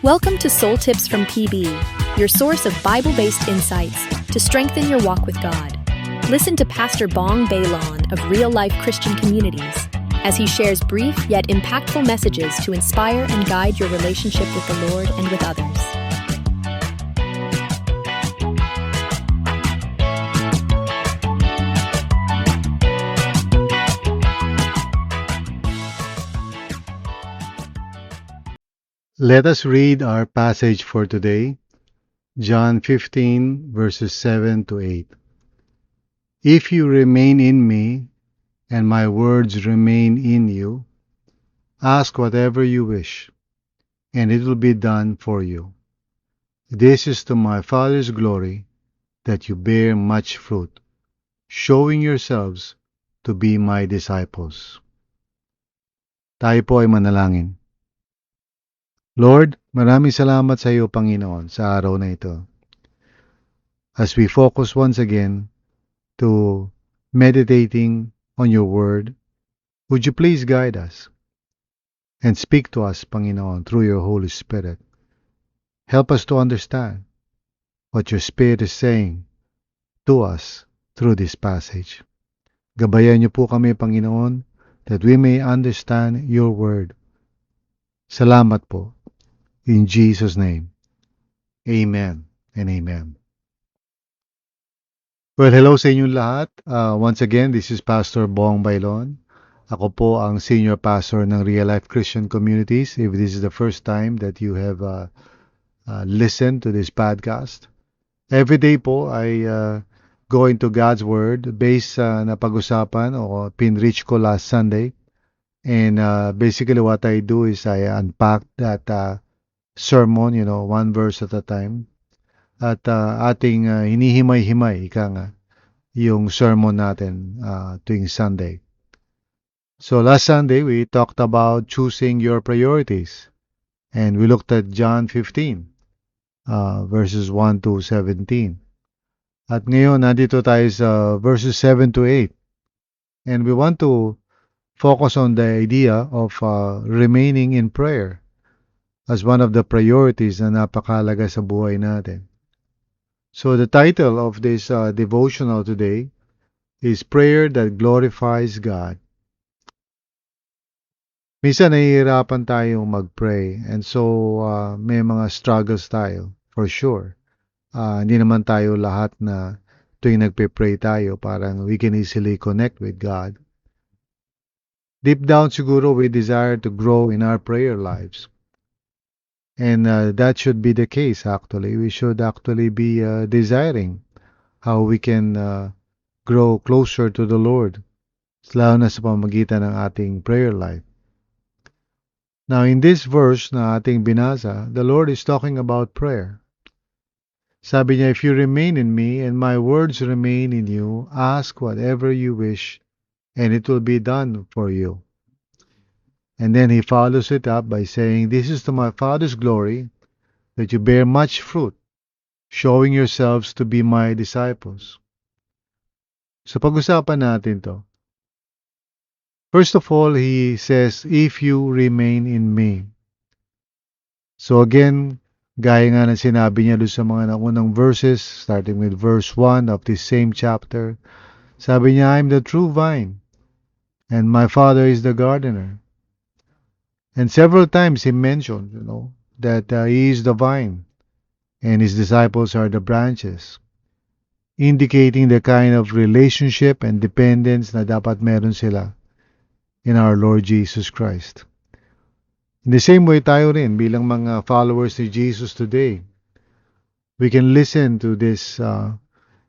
Welcome to Soul Tips from PB, your source of Bible-based insights to strengthen your walk with God. Listen to Pastor Bong Bailon of Real Life Christian Communities as he shares brief yet impactful messages to inspire and guide your relationship with the Lord and with others. Let us read our passage for today, John 15, verses 7 to 8. If you remain in me, and my words remain in you, ask whatever you wish, and it will be done for you. This is to my Father's glory, that you bear much fruit, showing yourselves to be my disciples. Tayo po ay manalangin. Lord, maraming salamat sa iyo, Panginoon, sa araw na ito. As we focus once again to meditating on your word, would you please guide us and speak to us, Panginoon, through your Holy Spirit. Help us to understand what your Spirit is saying to us through this passage. Gabayan niyo po kami, Panginoon, that we may understand your word. Salamat po. In Jesus' name, amen and amen. Well, hello sa inyong lahat. Once again, this is Pastor Bong Bailon. Ako po ang Senior Pastor ng Real Life Christian Communities. If this is the first time that you have listened to this podcast, every day po ay go into God's Word based sa napag-usapan o pinreach ko last Sunday. And basically what I do is I unpack that sermon, one verse at a time. At ating hinihimay-himay, yung sermon natin tuwing Sunday. So last Sunday, we talked about choosing your priorities. And we looked at John 15, verses 1 to 17. At ngayon, nandito tayo sa verses 7 to 8. And we want to focus on the idea of remaining in prayer as one of the priorities na napakahalaga sa buhay natin. So the title of this devotional today is Prayer That Glorifies God. Minsan nahihirapan tayong mag-pray, and so may mga struggles tayo, for sure. Hindi naman tayo lahat na tuwing nagpe-pray tayo, parang we can easily connect with God. Deep down siguro we desire to grow in our prayer lives. And that should be the case actually. We should actually be desiring how we can grow closer to the Lord, lalo na sa pamamagitan ng ating prayer life. Now in this verse na ating binasa, the Lord is talking about prayer. Sabi niya, if you remain in me and my words remain in you, ask whatever you wish and it will be done for you. And then he follows it up by saying, this is to my Father's glory, that you bear much fruit, showing yourselves to be my disciples. So pag-usapan natin to. First of all, he says, if you remain in me. So again, gaya nga ng sinabi niya doon sa mga naunang verses, starting with verse 1 of this same chapter, sabi niya, I'm the true vine, and my Father is the gardener. And several times he mentioned, that he is the vine and his disciples are the branches, indicating the kind of relationship and dependence na dapat meron sila in our Lord Jesus Christ. In the same way tayo rin bilang mga followers ni Jesus today, we can listen to this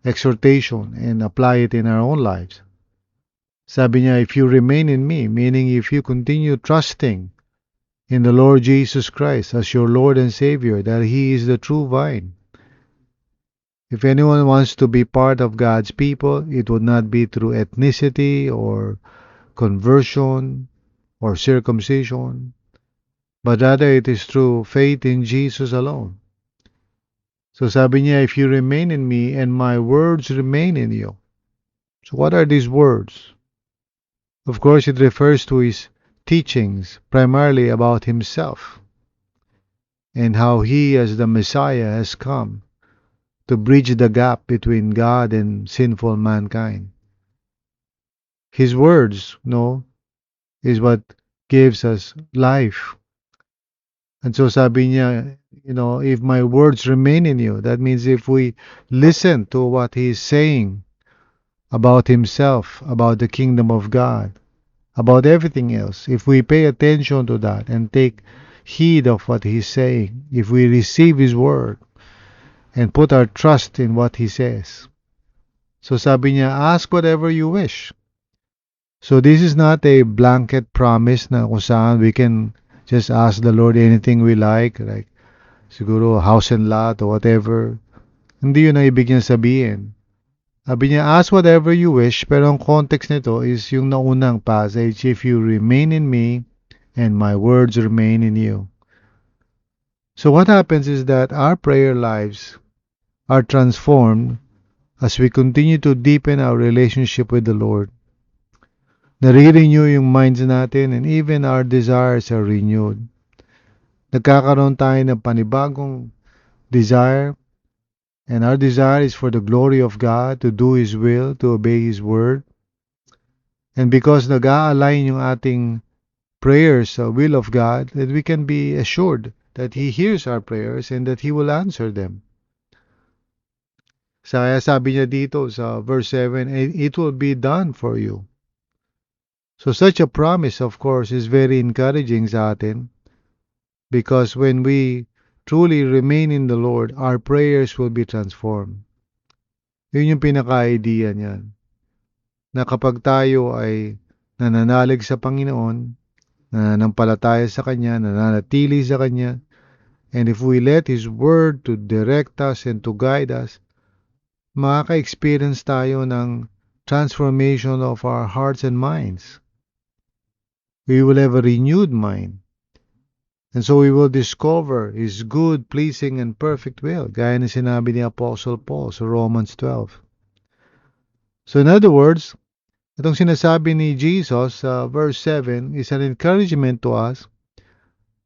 exhortation and apply it in our own lives. Sabi niya, if you remain in me, meaning if you continue trusting in the Lord Jesus Christ as your Lord and Savior, that He is the true vine. If anyone wants to be part of God's people, it would not be through ethnicity or conversion or circumcision, but rather it is through faith in Jesus alone. So sabi niya, if you remain in me and my words remain in you. So what are these words? Of course, it refers to His teachings primarily about himself. and how He, as the Messiah, has come to bridge the gap between God and sinful mankind. His words, is what gives us life. And so sabi niya, if my words remain in you, that means if we listen to what He is saying about Himself, about the kingdom of God, about everything else, if we pay attention to that and take heed of what He's saying, if we receive His word and put our trust in what He says. So sabi niya, ask whatever you wish. So this is not a blanket promise na kung saan we can just ask the Lord anything we like siguro house and lot or whatever. Hindi yun ang ibig niya sabihin. Sabi niya, ask whatever you wish, pero ang context nito is yung naunang passage, if you remain in me and my words remain in you. So what happens is that our prayer lives are transformed as we continue to deepen our relationship with the Lord. Nare-renew yung minds natin and even our desires are renewed. Nagkakaroon tayo ng panibagong desire, and our desire is for the glory of God, to do His will, to obey His word. And because nag-a-align yung ating prayers sa will of God, that we can be assured that He hears our prayers and that He will answer them. Kaya sabi niya dito sa verse 7, it will be done for you. So such a promise, of course, is very encouraging sa atin, because when we truly remain in the Lord, our prayers will be transformed. Yun yung pinaka-idea niyan. Na kapag tayo ay nananalig sa Panginoon, nananampalataya sa Kanya, nananatili sa Kanya, and if we let His Word to direct us and to guide us, makaka-experience tayo ng transformation of our hearts and minds. We will have a renewed mind. And so we will discover His good, pleasing, and perfect will, gaya ng sinabi ni Apostle Paul sa Romans 12. So in other words, itong sinasabi ni Jesus sa verse 7 is an encouragement to us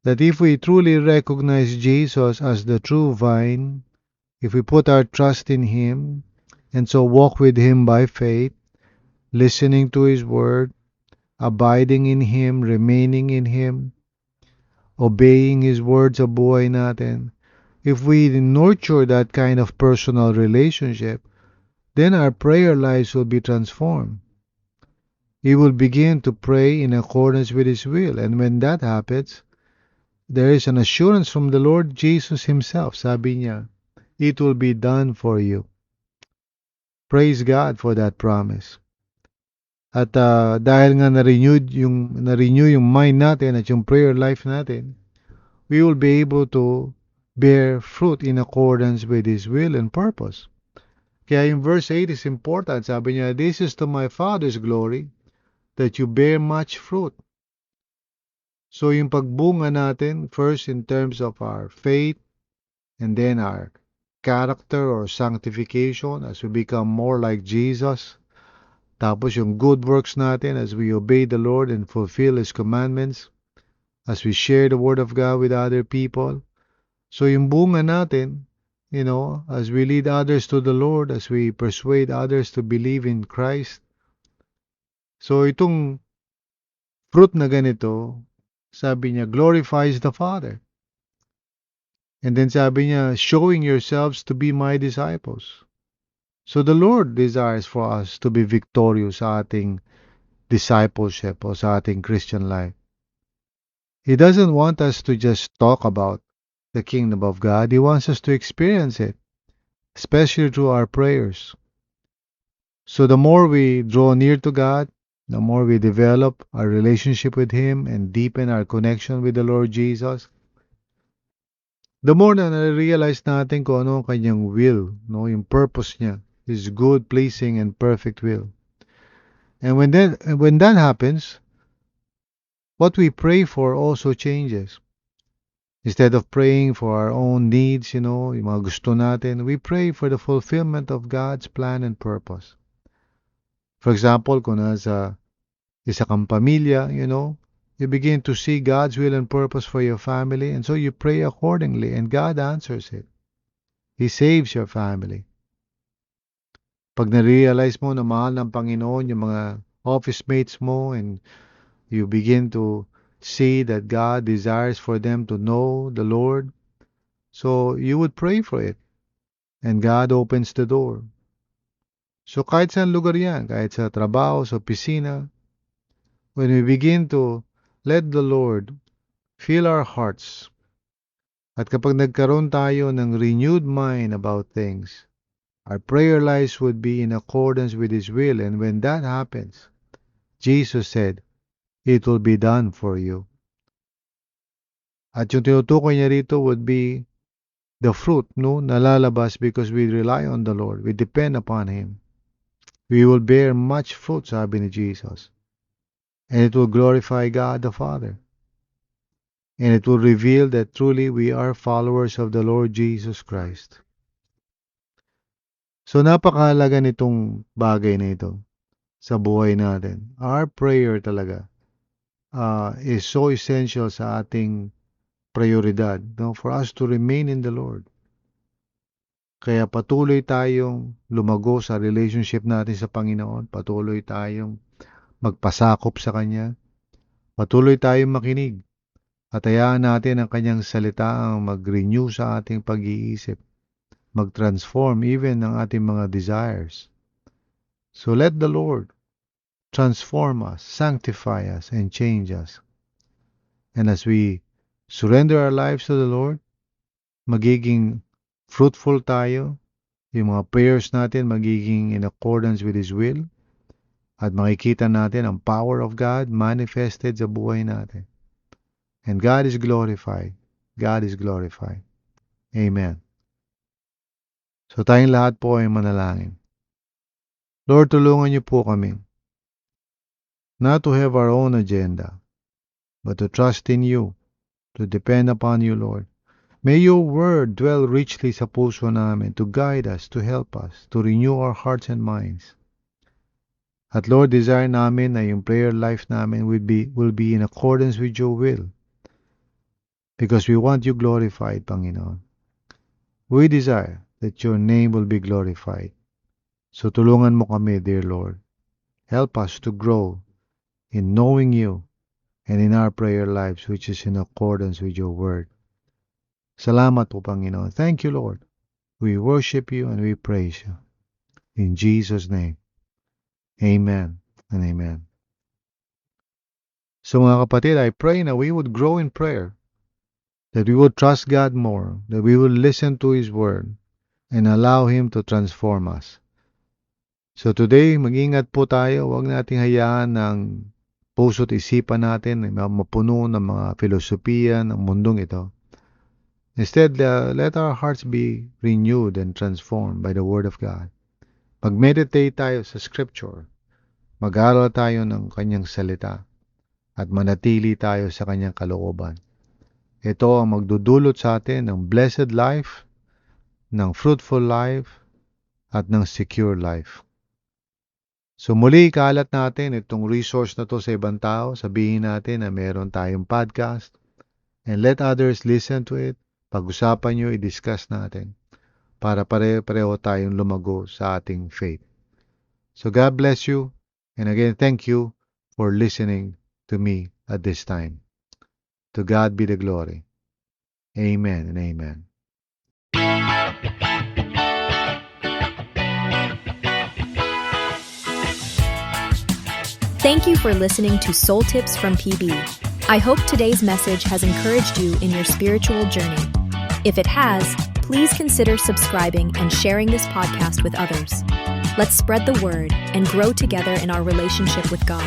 that if we truly recognize Jesus as the true vine, if we put our trust in Him, and so walk with Him by faith, listening to His word, abiding in Him, remaining in Him, obeying His word sa buhay natin, if we nurture that kind of personal relationship, then our prayer lives will be transformed. We will begin to pray in accordance with His will. And when that happens, there is an assurance from the Lord Jesus Himself. Sabi niya, it will be done for you. Praise God for that promise. At dahil nga na-renew yung mind natin at yung prayer life natin, we will be able to bear fruit in accordance with His will and purpose. Kaya yung verse 8 is important. Sabi niya, this is to my Father's glory, that you bear much fruit. So yung pagbunga natin, first in terms of our faith, and then our character or sanctification as we become more like Jesus. Tapos yung good works natin as we obey the Lord and fulfill His commandments, as we share the Word of God with other people. So yung bunga natin, as we lead others to the Lord, as we persuade others to believe in Christ. So itong fruit na ganito, sabi niya, glorifies the Father. And then sabi niya, showing yourselves to be my disciples. So the Lord desires for us to be victorious sa ating discipleship o sa ating Christian life. He doesn't want us to just talk about the kingdom of God. He wants us to experience it, especially through our prayers. So the more we draw near to God, the more we develop our relationship with Him and deepen our connection with the Lord Jesus, the more na na-realize natin kung ano ang Kanyang will, yung purpose niya, His good, pleasing, and perfect will. And when that happens, what we pray for also changes. Instead of praying for our own needs, yung mga gusto natin, we pray for the fulfillment of God's plan and purpose. For example, kung nasa isa kang pamilya, You begin to see God's will and purpose for your family, and so you pray accordingly, and God answers it. He saves your family. Pag na-realize mo na mahal ng Panginoon yung mga office mates mo, and you begin to see that God desires for them to know the Lord, so you would pray for it, and God opens the door. So kahit saan lugar yan, kahit sa trabaho, sa opisina, when we begin to let the Lord fill our hearts, at kapag nagkaroon tayo ng renewed mind about things, our prayer lives would be in accordance with His will. And when that happens, Jesus said, it will be done for you. At yung tinutukoy niya rito would be the fruit, no, nalalabas because we rely on the Lord. We depend upon Him. We will bear much fruit, sabi ni Jesus. And it will glorify God the Father. And it will reveal that truly we are followers of the Lord Jesus Christ. So napakahalaga nitong bagay na ito sa buhay natin. Our prayer talaga is so essential sa ating prioridad, no, for us to remain in the Lord. Kaya patuloy tayong lumago sa relationship natin sa Panginoon. Patuloy tayong magpasakop sa Kanya. Patuloy tayong makinig. At hayaan natin ang Kanyang salita ang mag-renew sa ating pag-iisip. Mag-transform even ang ating mga desires. So let the Lord transform us, sanctify us, and change us. And as we surrender our lives to the Lord, magiging fruitful tayo. Yung mga prayers natin magiging in accordance with His will. At makikita natin ang power of God manifested sa buhay natin. And God is glorified. God is glorified. Amen. So tayong lahat po ay manalangin. Lord, tulungan niyo po kami not to have our own agenda, but to trust in you, to depend upon you, Lord. May your word dwell richly sa puso namin to guide us, to help us, to renew our hearts and minds. At Lord, desire namin na yung prayer life namin will be in accordance with your will. Because we want you glorified, Panginoon. We desire that your name will be glorified. So tulungan mo kami, dear Lord. Help us to grow in knowing you and in our prayer lives, which is in accordance with your word. Salamat po, Panginoon. Thank you, Lord. We worship you and we praise you. In Jesus' name. Amen and amen. So mga kapatid, I pray na we would grow in prayer, that we would trust God more, that we would listen to His word, and allow Him to transform us. So today, mag-ingat po tayo. Huwag nating hayaan ng puso't isipan natin na mapuno ng mga filosofiya ng mundong ito. Instead, let our hearts be renewed and transformed by the Word of God. Mag-meditate tayo sa Scripture. Mag-aral tayo ng Kanyang salita at manatili tayo sa Kanyang kalooban. Ito ang magdudulot sa atin ng blessed life, ng fruitful life, at ng secure life. So muli, kalat natin itong resource na to sa ibang tao. Sabihin natin na meron tayong podcast and let others listen to it. Pag-usapan nyo, i-discuss natin para pare-pareho tayong lumago sa ating faith. So God bless you. And again, thank you for listening to me at this time. To God be the glory. Amen and amen. Thank you for listening to Soul Tips from PB. I hope today's message has encouraged you in your spiritual journey. If it has, please consider subscribing and sharing this podcast with others. Let's spread the word and grow together in our relationship with God.